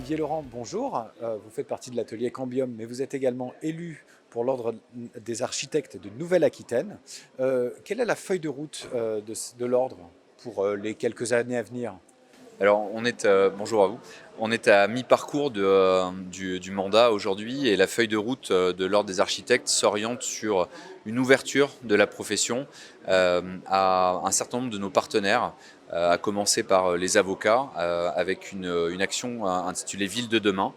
Olivier Laurent, bonjour. Vous faites partie de l'atelier Cambium, mais vous êtes également élu pour l'Ordre des architectes de Nouvelle-Aquitaine. Quelle est la feuille de route de l'Ordre pour les quelques années à venir? Alors, bonjour à vous. On est à mi-parcours du mandat aujourd'hui et la feuille de route de l'Ordre des architectes s'oriente sur une ouverture de la profession à un certain nombre de nos partenaires, à commencer par les avocats, avec une action intitulée Ville de demain,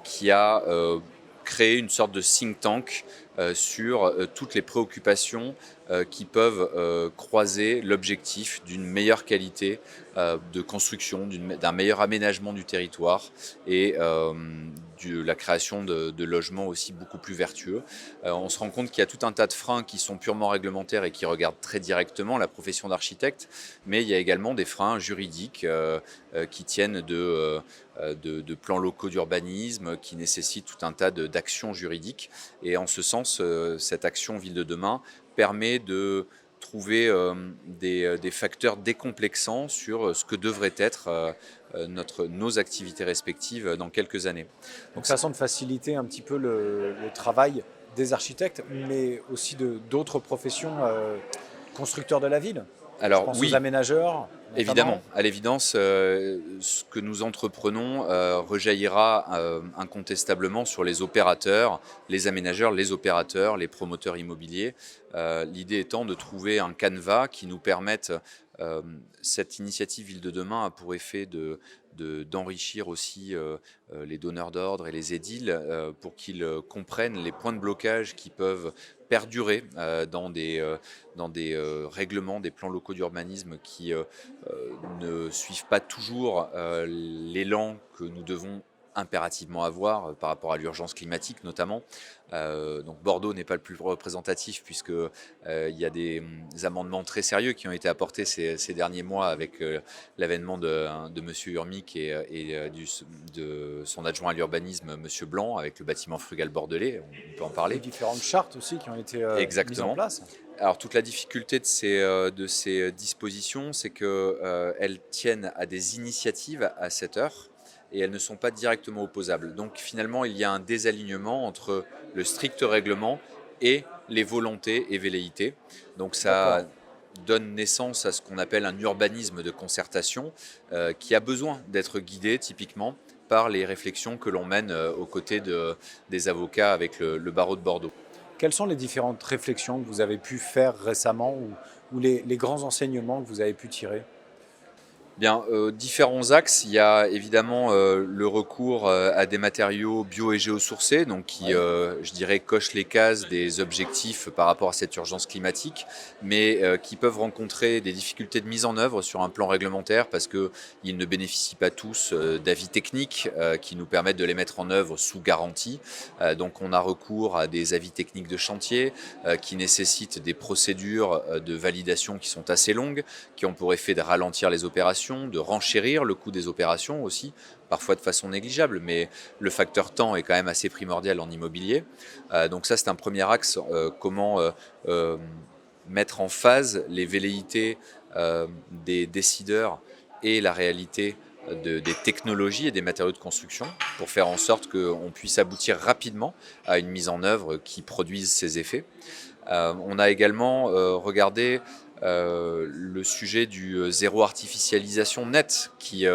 qui a créé une sorte de think tank sur toutes les préoccupations qui peuvent croiser l'objectif d'une meilleure qualité de construction, d'un meilleur aménagement du territoire et de la création de logements aussi beaucoup plus vertueux. On se rend compte qu'il y a tout un tas de freins qui sont purement réglementaires et qui regardent très directement la profession d'architecte, mais il y a également des freins juridiques qui tiennent de plans locaux d'urbanisme, qui nécessitent tout un tas d'actions juridiques. Et en ce sens, cette action Ville de demain permet de trouver des facteurs décomplexants sur ce que devraient être nos activités respectives dans quelques années. Une Donc, façon de faciliter un petit peu le travail des architectes, mais aussi de d'autres professions constructeurs de la ville. Je alors pense aux oui, aménageurs, évidemment, notamment. à l'évidence, ce que nous entreprenons rejaillira incontestablement sur les opérateurs, les aménageurs, les opérateurs, les promoteurs immobiliers. L'idée étant de trouver un canevas qui nous permette, euh, cette initiative Ville de demain a pour effet d'enrichir aussi les donneurs d'ordre et les édiles pour qu'ils comprennent les points de blocage qui peuvent perdurer dans des règlements, des plans locaux d'urbanisme qui ne suivent pas toujours l'élan que nous devons impérativement avoir par rapport à l'urgence climatique notamment. Donc Bordeaux n'est pas le plus représentatif puisque il y a des amendements très sérieux qui ont été apportés ces derniers mois avec l'avènement de Monsieur Urmic de son adjoint à l'urbanisme Monsieur Blanc avec le bâtiment frugal bordelais, on peut en Les parler. différentes chartes aussi qui ont été mises en Exactement. place. Alors toute la difficulté de ces dispositions, c'est qu'elles tiennent à des initiatives à cette heure et elles ne sont pas directement opposables. Donc finalement, il y a un désalignement entre le strict règlement et les volontés et velléités. Donc D'accord. ça donne naissance à ce qu'on appelle un urbanisme de concertation qui a besoin d'être guidé typiquement par les réflexions que l'on mène aux côtés des avocats avec le barreau de Bordeaux. Quelles sont les différentes réflexions que vous avez pu faire récemment ou les grands enseignements que vous avez pu tirer? Bien, différents axes. Il y a évidemment le recours à des matériaux bio et géosourcés, donc qui, Oui. je dirais, cochent les cases des objectifs par rapport à cette urgence climatique, mais qui peuvent rencontrer des difficultés de mise en œuvre sur un plan réglementaire parce qu'ils ne bénéficient pas tous d'avis techniques qui nous permettent de les mettre en œuvre sous garantie. Donc on a recours à des avis techniques de chantier qui nécessitent des procédures de validation qui sont assez longues, qui ont pour effet de ralentir les opérations, de renchérir le coût des opérations aussi, parfois de façon négligeable, mais le facteur temps est quand même assez primordial en immobilier. Donc ça, c'est un premier axe, comment euh, mettre en phase les velléités des décideurs et la réalité des technologies et des matériaux de construction pour faire en sorte qu'on puisse aboutir rapidement à une mise en œuvre qui produise ses effets. On a également regardé le sujet du zéro artificialisation net qui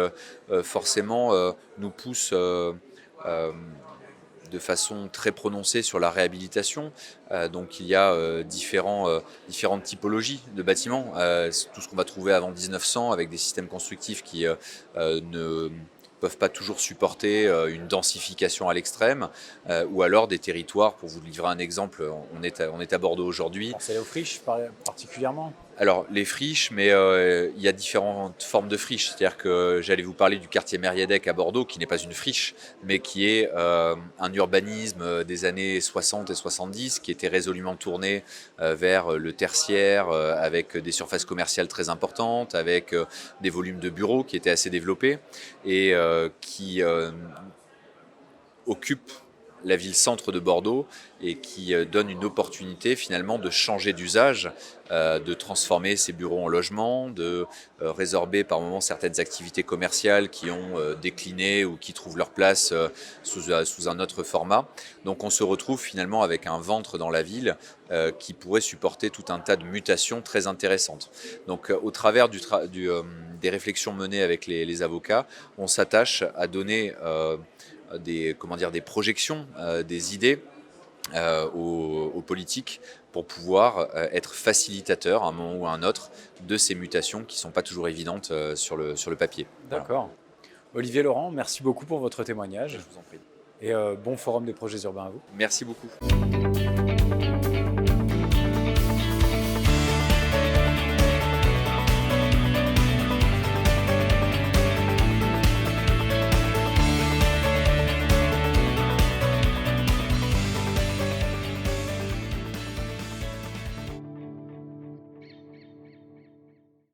forcément nous pousse euh, de façon très prononcée sur la réhabilitation. Donc il y a différentes typologies de bâtiments, tout ce qu'on va trouver avant 1900 avec des systèmes constructifs qui ne peuvent pas toujours supporter une densification à l'extrême, ou alors des territoires, pour vous livrer un exemple, on est à Bordeaux aujourd'hui. Pensez aux friches particulièrement. Alors, les friches, mais il y a différentes formes de friches. C'est-à-dire que j'allais vous parler du quartier Mériadec à Bordeaux, qui n'est pas une friche, mais qui est un urbanisme des années 60 et 70, qui était résolument tourné vers le tertiaire, avec des surfaces commerciales très importantes, avec des volumes de bureaux qui étaient assez développés, et qui occupe la ville-centre de Bordeaux et qui donne une opportunité finalement de changer d'usage, de transformer ses bureaux en logements, de résorber par moments certaines activités commerciales qui ont décliné ou qui trouvent leur place sous un autre format. Donc on se retrouve finalement avec un ventre dans la ville qui pourrait supporter tout un tas de mutations très intéressantes. Donc au travers des réflexions menées avec les avocats, on s'attache à donner des projections, des idées aux politiques pour pouvoir être facilitateurs à un moment ou à un autre de ces mutations qui ne sont pas toujours évidentes sur le papier. D'accord. Olivier Laurent, merci beaucoup pour votre témoignage Voilà. Je vous en prie. et bon forum des projets urbains à vous. Merci beaucoup.